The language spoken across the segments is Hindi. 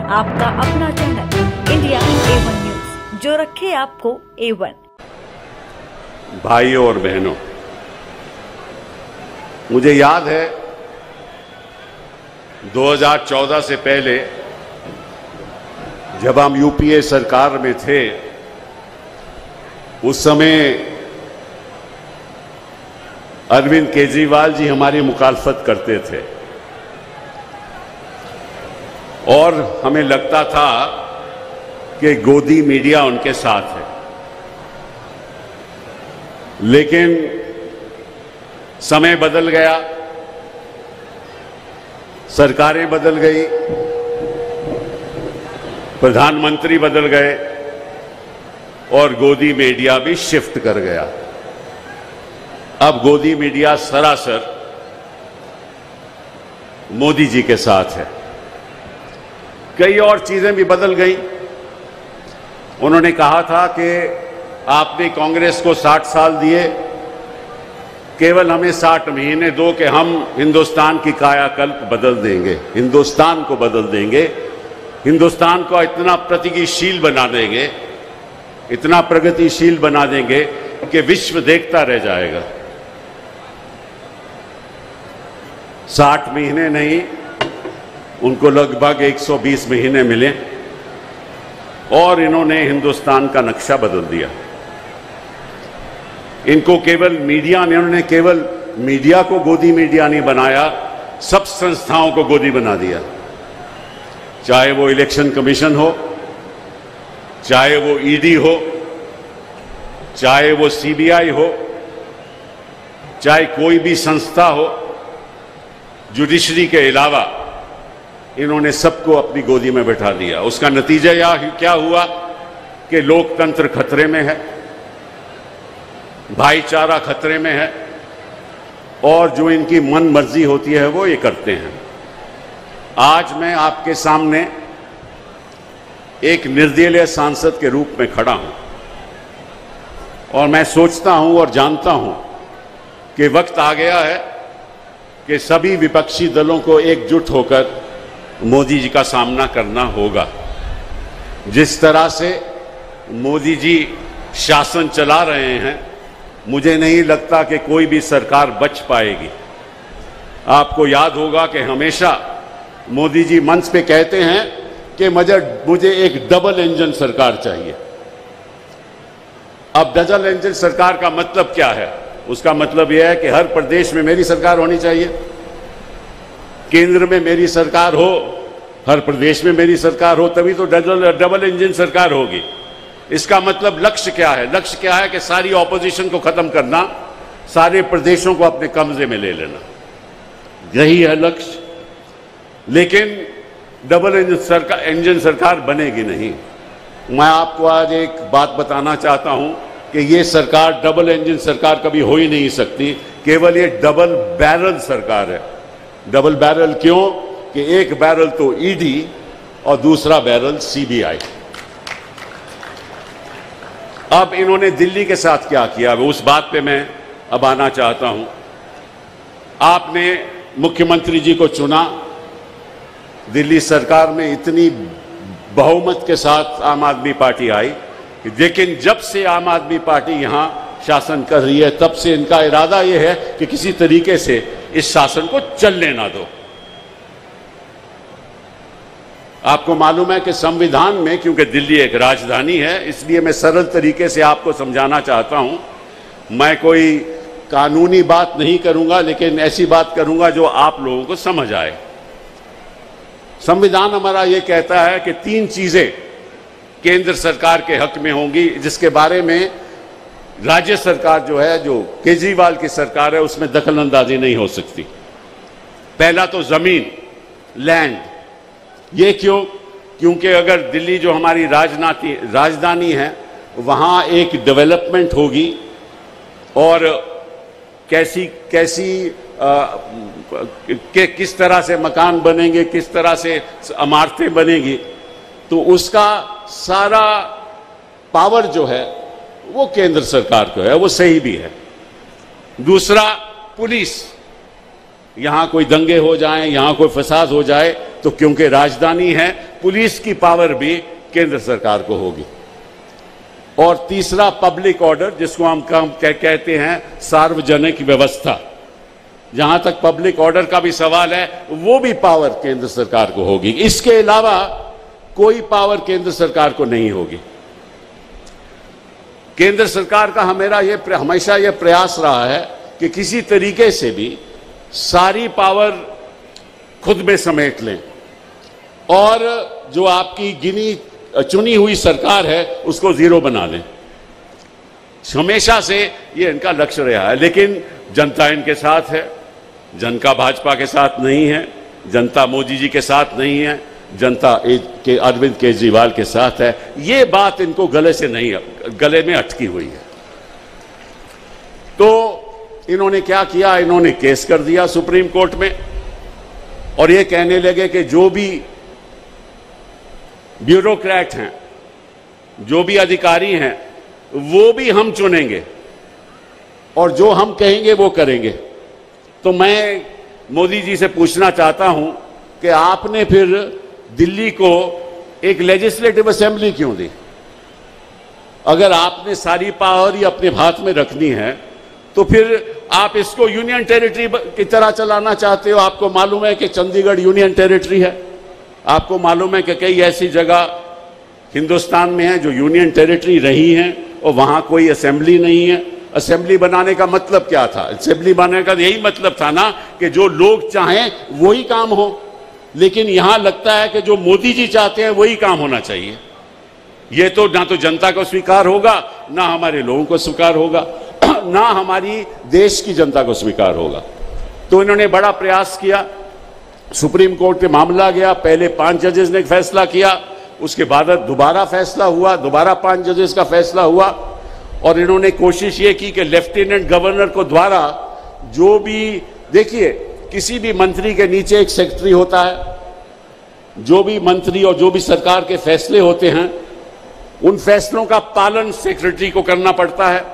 आपका अपना चैनल इंडिया A1 न्यूज, जो रखे आपको A1। भाइयों और बहनों, मुझे याद है 2014 से पहले जब हम यूपीए सरकार में थे, उस समय अरविंद केजरीवाल जी हमारी मुखालफत करते थे और हमें लगता था कि गोदी मीडिया उनके साथ है। लेकिन समय बदल गया, सरकारें बदल गई, प्रधानमंत्री बदल गए और गोदी मीडिया भी शिफ्ट कर गया। अब गोदी मीडिया सरासर मोदी जी के साथ है। कई और चीजें भी बदल गई। उन्होंने कहा था कि आपने कांग्रेस को 60 साल दिए, केवल हमें 60 महीने दो कि हम हिंदुस्तान की कायाकल्प बदल देंगे, हिंदुस्तान को बदल देंगे, हिंदुस्तान को इतना प्रगतिशील बना देंगे, इतना प्रगतिशील बना देंगे कि विश्व देखता रह जाएगा। 60 महीने नहीं, उनको लगभग 120 महीने मिले और इन्होंने हिंदुस्तान का नक्शा बदल दिया। इनको केवल मीडिया ने, उन्होंने केवल मीडिया को गोदी मीडिया नहीं बनाया, सब संस्थाओं को गोदी बना दिया। चाहे वो इलेक्शन कमीशन हो, चाहे वो ईडी हो, चाहे वो सीबीआई हो, चाहे कोई भी संस्था हो, जुडिशरी के अलावा इन्होंने सबको अपनी गोदी में बैठा दिया। उसका नतीजा क्या हुआ कि लोकतंत्र खतरे में है, भाईचारा खतरे में है और जो इनकी मन मर्जी होती है वो ये करते हैं। आज मैं आपके सामने एक निर्दलीय सांसद के रूप में खड़ा हूं और मैं सोचता हूं और जानता हूं कि वक्त आ गया है कि सभी विपक्षी दलों को एकजुट होकर मोदी जी का सामना करना होगा। जिस तरह से मोदी जी शासन चला रहे हैं, मुझे नहीं लगता कि कोई भी सरकार बच पाएगी। आपको याद होगा कि हमेशा मोदी जी मंच पे कहते हैं कि मुझे एक डबल इंजन सरकार चाहिए। अब डबल इंजन सरकार का मतलब क्या है? उसका मतलब यह है कि हर प्रदेश में मेरी सरकार होनी चाहिए, केंद्र में मेरी सरकार हो, हर प्रदेश में मेरी सरकार हो, तभी तो डबल इंजन सरकार होगी। इसका मतलब लक्ष्य क्या है? लक्ष्य क्या है कि सारी ऑपोजिशन को खत्म करना, सारे प्रदेशों को अपने कब्जे में ले लेना, यही है लक्ष्य। लेकिन डबल इंजन सरकार बनेगी नहीं। मैं आपको आज एक बात बताना चाहता हूं कि ये सरकार, डबल इंजन सरकार कभी हो ही नहीं सकती। केवल ये डबल बैरल सरकार है। डबल बैरल क्यों? कि एक बैरल तो ईडी और दूसरा बैरल सीबीआई। अब इन्होंने दिल्ली के साथ क्या किया, उस बात पे मैं अब आना चाहता हूं। आपने मुख्यमंत्री जी को चुना, दिल्ली सरकार में इतनी बहुमत के साथ आम आदमी पार्टी आई, लेकिन जब से आम आदमी पार्टी यहां शासन कर रही है, तब से इनका इरादा यह है कि किसी तरीके से इस शासन को चलने ना दो। आपको मालूम है कि संविधान में, क्योंकि दिल्ली एक राजधानी है, इसलिए मैं सरल तरीके से आपको समझाना चाहता हूं। मैं कोई कानूनी बात नहीं करूंगा, लेकिन ऐसी बात करूंगा जो आप लोगों को समझ आए। संविधान हमारा यह कहता है कि 3 चीजें केंद्र सरकार के हक में होंगी, जिसके बारे में राज्य सरकार जो है, जो केजरीवाल की सरकार है, उसमें दखल अंदाजी नहीं हो सकती। पहला तो जमीन, लैंड। ये क्यों? क्योंकि अगर दिल्ली जो हमारी राजधानी है, वहां एक डेवलपमेंट होगी और किस तरह से मकान बनेंगे, किस तरह से इमारतें बनेंगी, तो उसका सारा पावर जो है वो केंद्र सरकार को है, वो सही भी है। दूसरा, पुलिस। यहां कोई दंगे हो जाएं, यहां कोई फसाद हो जाए तो क्योंकि राजधानी है, पुलिस की पावर भी केंद्र सरकार को होगी। और तीसरा पब्लिक ऑर्डर, जिसको हम कहते हैं सार्वजनिक व्यवस्था, जहां तक पब्लिक ऑर्डर का भी सवाल है, वो भी पावर केंद्र सरकार को होगी। इसके अलावा कोई पावर केंद्र सरकार को नहीं होगी। केंद्र सरकार का हमेशा यह प्रयास रहा है कि किसी तरीके से भी सारी पावर खुद में समेट लें और जो आपकी चुनी हुई सरकार है उसको जीरो बना लें। हमेशा से ये इनका लक्ष्य रहा है, लेकिन जनता इनके साथ है, जनता भाजपा के साथ नहीं है, जनता मोदी जी के साथ नहीं है, जनता के अरविंद केजरीवाल के साथ है। ये बात इनको गले में अटकी हुई है। तो इन्होंने क्या किया, इन्होंने केस कर दिया सुप्रीम कोर्ट में और ये कहने लगे कि जो भी ब्यूरोक्रेट हैं, जो भी अधिकारी हैं, वो भी हम चुनेंगे और जो हम कहेंगे वो करेंगे। तो मैं मोदी जी से पूछना चाहता हूं कि आपने फिर दिल्ली को एक लेजिस्लेटिव असेंबली क्यों दी? अगर आपने सारी पावर ही अपने हाथ में रखनी है तो फिर आप इसको यूनियन टेरिटरी की तरह चलाना चाहते हो। आपको मालूम है कि चंडीगढ़ यूनियन टेरिटरी है, आपको मालूम है कि कई ऐसी जगह हिंदुस्तान में है जो यूनियन टेरिटरी रही हैं और वहां कोई असेंबली नहीं है। असेंबली बनाने का मतलब क्या था? असेंबली बनाने का यही मतलब था ना कि जो लोग चाहें वही काम हो, लेकिन यहां लगता है कि जो मोदी जी चाहते हैं वही काम होना चाहिए। ये तो ना तो जनता को स्वीकार होगा, ना हमारे लोगों को स्वीकार होगा, ना हमारी देश की जनता को स्वीकार होगा। तो इन्होंने बड़ा प्रयास किया, सुप्रीम कोर्ट पे मामला गया, पहले 5 जजेस ने फैसला किया, उसके बाद दोबारा फैसला हुआ, दोबारा 5 जजेस का फैसला हुआ और इन्होंने कोशिश ये की कि लेफ्टिनेंट गवर्नर को द्वारा जो भी, देखिए किसी भी मंत्री के नीचे एक सेक्रेटरी होता है, जो भी मंत्री और जो भी सरकार के फैसले होते हैं उन फैसलों का पालन सेक्रेटरी को करना पड़ता है।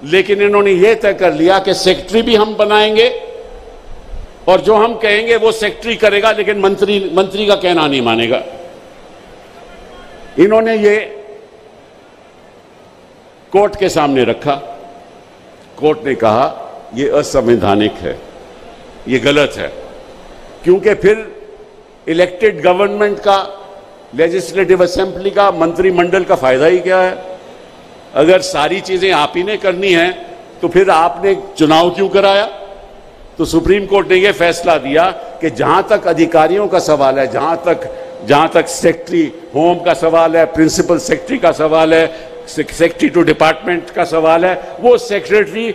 लेकिन इन्होंने ये तय कर लिया कि सेक्रेटरी भी हम बनाएंगे और जो हम कहेंगे वो सेक्रेटरी करेगा, लेकिन मंत्री का कहना नहीं मानेगा। इन्होंने ये कोर्ट के सामने रखा, कोर्ट ने कहा ये असंवैधानिक है, ये गलत है, क्योंकि फिर इलेक्टेड गवर्नमेंट का, लेजिस्लेटिव असेंबली का, मंत्रिमंडल का फायदा ही क्या है? अगर सारी चीजें आप ही ने करनी है तो फिर आपने चुनाव क्यों कराया? तो सुप्रीम कोर्ट ने यह फैसला दिया कि जहां तक अधिकारियों का सवाल है, जहां तक सेक्रेटरी होम का सवाल है, प्रिंसिपल सेक्रेटरी का सवाल है, सेक्रेटरी टू डिपार्टमेंट का सवाल है, वो सेक्रेटरी,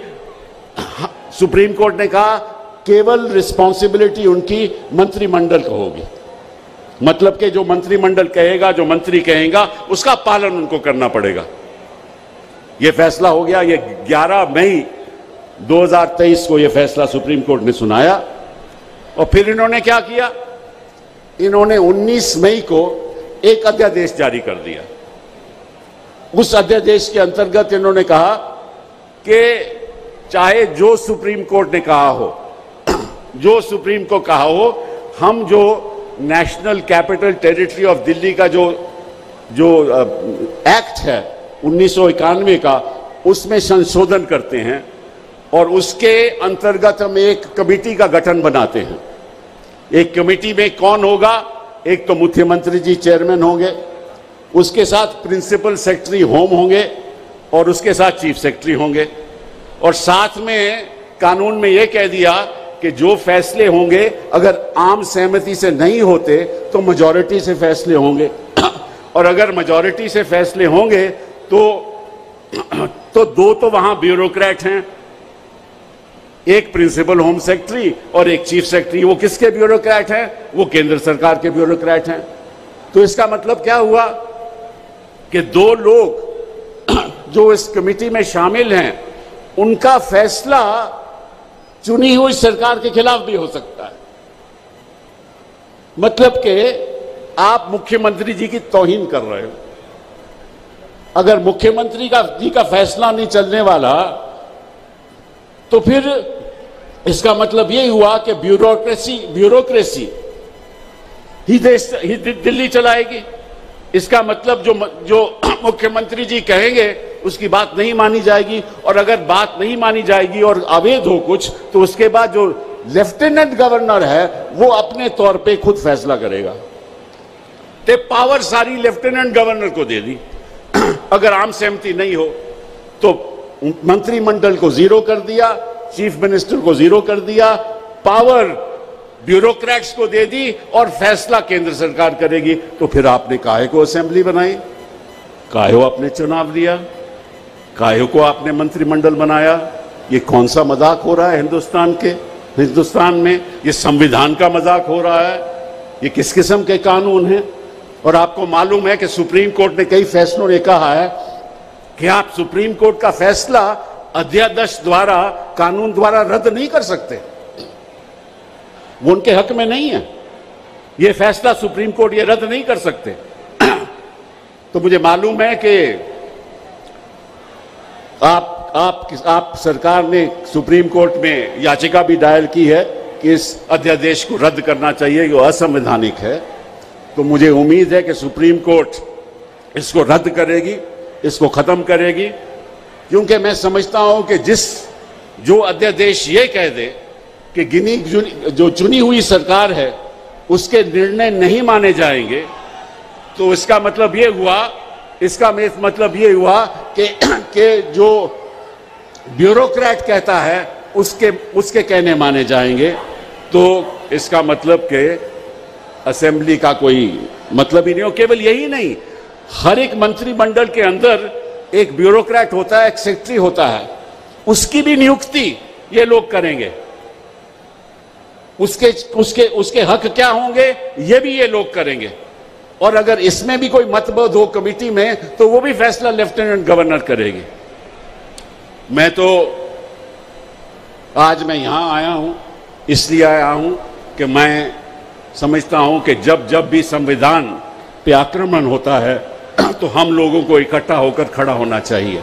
सुप्रीम कोर्ट ने कहा केवल रिस्पॉन्सिबिलिटी उनकी मंत्रिमंडल को होगी। मतलब कि जो मंत्रिमंडल कहेगा, जो मंत्री कहेगा, उसका पालन उनको करना पड़ेगा। यह फैसला हो गया। ये 11 मई 2023 को यह फैसला सुप्रीम कोर्ट ने सुनाया और फिर इन्होंने क्या किया? इन्होंने 19 मई को एक अध्यादेश जारी कर दिया। उस अध्यादेश के अंतर्गत इन्होंने कहा कि चाहे जो सुप्रीम कोर्ट ने कहा हो, जो सुप्रीम को कहा हो, हम जो national capital territory of Delhi का जो एक्ट है 1991 का, उसमें संशोधन करते हैं और उसके अंतर्गत हम एक कमेटी का गठन बनाते हैं। एक कमेटी में कौन होगा? एक तो मुख्यमंत्री जी चेयरमैन होंगे, उसके साथ प्रिंसिपल सेक्रेटरी होम होंगे और उसके साथ चीफ सेक्रेटरी होंगे। और साथ में कानून में यह कह दिया कि जो फैसले होंगे अगर आम सहमति से नहीं होते तो मेजॉरिटी से फैसले होंगे और अगर मेजॉरिटी से फैसले होंगे तो 2 तो वहां ब्यूरोक्रेट हैं, एक प्रिंसिपल होम सेक्रेटरी और एक चीफ सेक्रेटरी। वो किसके ब्यूरोक्रेट हैं? वो केंद्र सरकार के ब्यूरोक्रेट हैं। तो इसका मतलब क्या हुआ कि 2 लोग जो इस कमेटी में शामिल हैं उनका फैसला चुनी हुई सरकार के खिलाफ भी हो सकता है। मतलब कि आप मुख्यमंत्री जी की तौहीन कर रहे हो। अगर मुख्यमंत्री जी का फैसला नहीं चलने वाला तो फिर इसका मतलब यही हुआ कि ब्यूरोक्रेसी ही दिल्ली चलाएगी। इसका मतलब जो मुख्यमंत्री जी कहेंगे उसकी बात नहीं मानी जाएगी, और अगर बात नहीं मानी जाएगी और अवैध हो कुछ, तो उसके बाद जो लेफ्टिनेंट गवर्नर है वो अपने तौर पे खुद फैसला करेगा। ते पावर सारी लेफ्टिनेंट गवर्नर को दे दी। अगर आम सहमति नहीं हो तो मंत्रिमंडल को जीरो कर दिया, चीफ मिनिस्टर को जीरो कर दिया, पावर ब्यूरोक्रेट्स को दे दी और फैसला केंद्र सरकार करेगी। तो फिर आपने काहे को असेंबली बनाई, काहे को आपने चुनाव दिया, काहे को आपने मंत्रिमंडल बनाया? ये कौन सा मजाक हो रहा है हिंदुस्तान में? ये संविधान का मजाक हो रहा है? ये किस किस्म के कानून हैं? और आपको मालूम है कि सुप्रीम कोर्ट ने कई फैसलों ने कहा है कि आप सुप्रीम कोर्ट का फैसला अध्यादेश द्वारा, कानून द्वारा रद्द नहीं कर सकते, वो उनके हक में नहीं है। ये फैसला सुप्रीम कोर्ट ये रद्द नहीं कर सकते। तो मुझे मालूम है कि आप सरकार ने सुप्रीम कोर्ट में याचिका भी दायर की है कि इस अध्यादेश को रद्द करना चाहिए, जो असंवैधानिक है। तो मुझे उम्मीद है कि सुप्रीम कोर्ट इसको रद्द करेगी, इसको खत्म करेगी, क्योंकि मैं समझता हूं कि जो अध्यादेश ये कह दे कि जो चुनी हुई सरकार है उसके निर्णय नहीं माने जाएंगे, तो इसका मतलब ये हुआ कि जो ब्यूरोक्रेट कहता है उसके कहने माने जाएंगे। तो इसका मतलब कि असेंबली का कोई मतलब ही नहीं हो। केवल यही नहीं, हर एक मंत्रिमंडल के अंदर एक ब्यूरोक्रेट होता है, एक सेक्रेटरी होता है, उसकी भी नियुक्ति ये लोग करेंगे। उसके हक क्या होंगे ये भी ये लोग करेंगे। और अगर इसमें भी कोई मतभेद हो कमेटी में, तो वो भी फैसला लेफ्टिनेंट गवर्नर करेगी। आज मैं यहां आया हूं, इसलिए आया हूं कि मैं समझता हूं कि जब भी संविधान पे आक्रमण होता है तो हम लोगों को इकट्ठा होकर खड़ा होना चाहिए।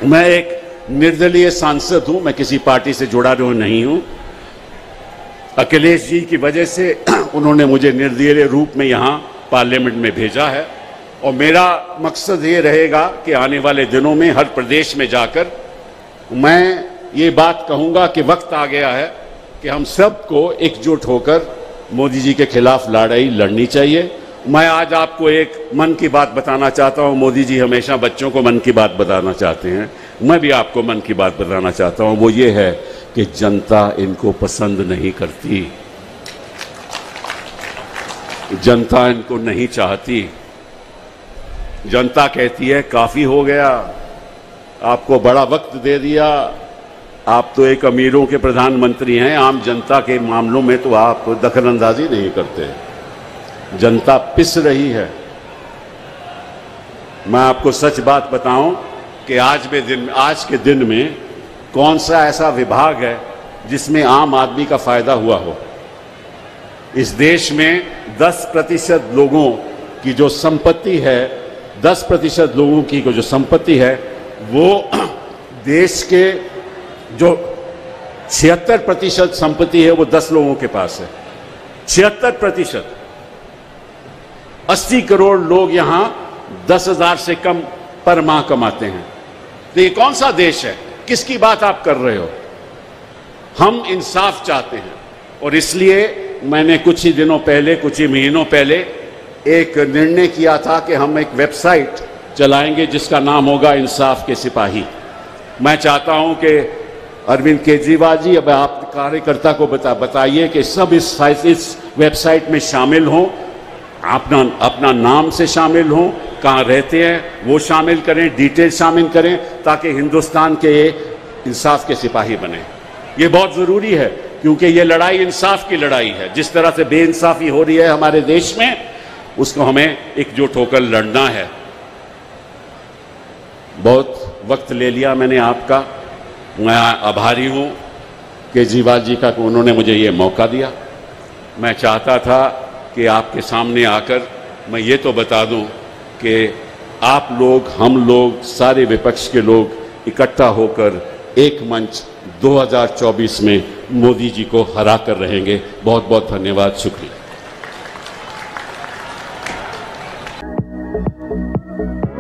मैं एक निर्दलीय सांसद हूं, मैं किसी पार्टी से जुड़ा नहीं हूं। अखिलेश जी की वजह से उन्होंने मुझे निर्दलीय रूप में यहां पार्लियामेंट में भेजा है, और मेरा मकसद ये रहेगा कि आने वाले दिनों में हर प्रदेश में जाकर मैं ये बात कहूंगा कि वक्त आ गया है कि हम सबको एकजुट होकर मोदी जी के खिलाफ लड़ाई लड़नी चाहिए। मैं आज आपको एक मन की बात बताना चाहता हूं। मोदी जी हमेशा बच्चों को मन की बात बताना चाहते हैं, मैं भी आपको मन की बात बताना चाहता हूं। वो ये है कि जनता इनको पसंद नहीं करती, जनता इनको नहीं चाहती। जनता कहती है काफी हो गया, आपको बड़ा वक्त दे दिया, आप तो एक अमीरों के प्रधानमंत्री हैं, आम जनता के मामलों में तो आप दखलंदाजी नहीं करते। जनता पिस रही है। मैं आपको सच बात बताऊं कि आज के दिन में कौन सा ऐसा विभाग है जिसमें आम आदमी का फायदा हुआ हो। इस देश में 10% लोगों की जो संपत्ति है, 10% लोगों की जो संपत्ति है, वो देश के जो 76% संपत्ति है वो 10 लोगों के पास है। 76%। 80 करोड़ लोग यहां 10,000 से कम पर माह कमाते हैं। तो ये कौन सा देश है? किसकी बात आप कर रहे हो? हम इंसाफ चाहते हैं, और इसलिए मैंने कुछ ही महीनों पहले एक निर्णय किया था कि हम एक वेबसाइट चलाएंगे जिसका नाम होगा इंसाफ के सिपाही। मैं चाहता हूं कि अरविंद केजरीवाल जी, अब आप कार्यकर्ता को बताइए कि सब इस वेबसाइट में शामिल हों, अपना नाम से शामिल हों, कहाँ रहते हैं वो शामिल करें, डिटेल शामिल करें, ताकि हिंदुस्तान के इंसाफ के सिपाही बने। ये बहुत ज़रूरी है, क्योंकि ये लड़ाई इंसाफ की लड़ाई है। जिस तरह से बेइंसाफी हो रही है हमारे देश में, उसको हमें एकजुट होकर लड़ना है। बहुत वक्त ले लिया मैंने आपका, मैं आभारी हूँ केजरीवाल जी का कि उन्होंने मुझे ये मौका दिया। मैं चाहता था कि आपके सामने आकर मैं ये तो बता दूं कि आप लोग, हम लोग, सारे विपक्ष के लोग इकट्ठा होकर एक मंच 2024 में मोदी जी को हरा कर रहेंगे। बहुत बहुत धन्यवाद, शुक्रिया। है।